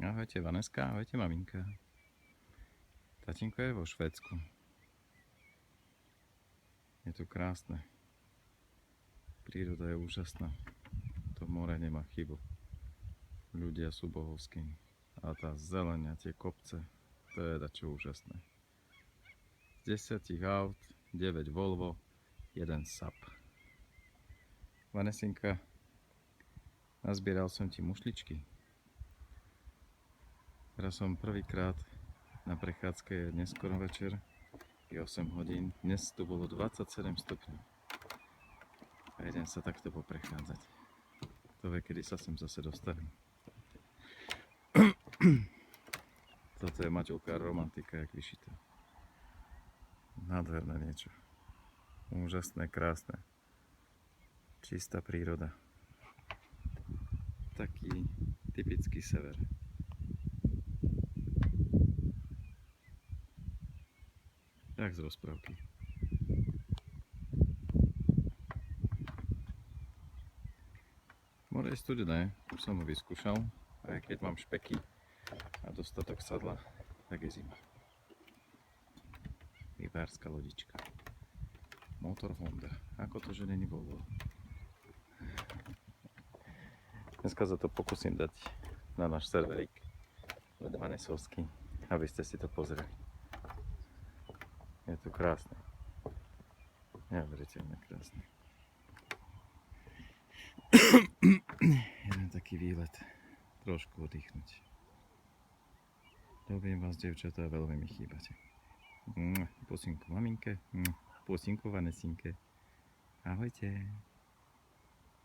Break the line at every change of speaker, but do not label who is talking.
Ahojte Vaneska, ahojte maminka. Tatínko je vo Švédsku. Je tu krásne. Príroda je úžasná. To more nemá chybu. Ľudia sú bohovskí. A tá zeleň a tie kopce, to je dačo úžasné. Z 10 aut, 9 Volvo, 1 SAP. Vanesinka, nazbieral som ti mušličky. Teraz som prvýkrát na prechádzke, je neskoro večer, je 8 hodín. Dnes tu bolo 27 stupňov. A idem sa takto poprechádzať. To vie, kedy sa sem zase dostavím. Toto je Maťulka romantika, jak vyšité. Nádherné niečo. Úžasné, krásne. Čistá príroda. Taký typický sever. Jak z rozprávky. More je studené, už som ho vyskúšal. Aj keď mám špeky a dostatok sadla, tak je zima. Rybárska lodička. Motor Honda. Ako to, že není Volvo? Dneska sa to pokúsim dať na náš serverík Vanesovský, aby ste si to pozreli. Je to krásne. Neuveriteľne krásne. Jeden taký výlet. Trošku oddychnúť. Ľúbim vás, devčatá, veľmi mi chýbate. Pusinku maminke, pusinku Vanesinke. Ahojte.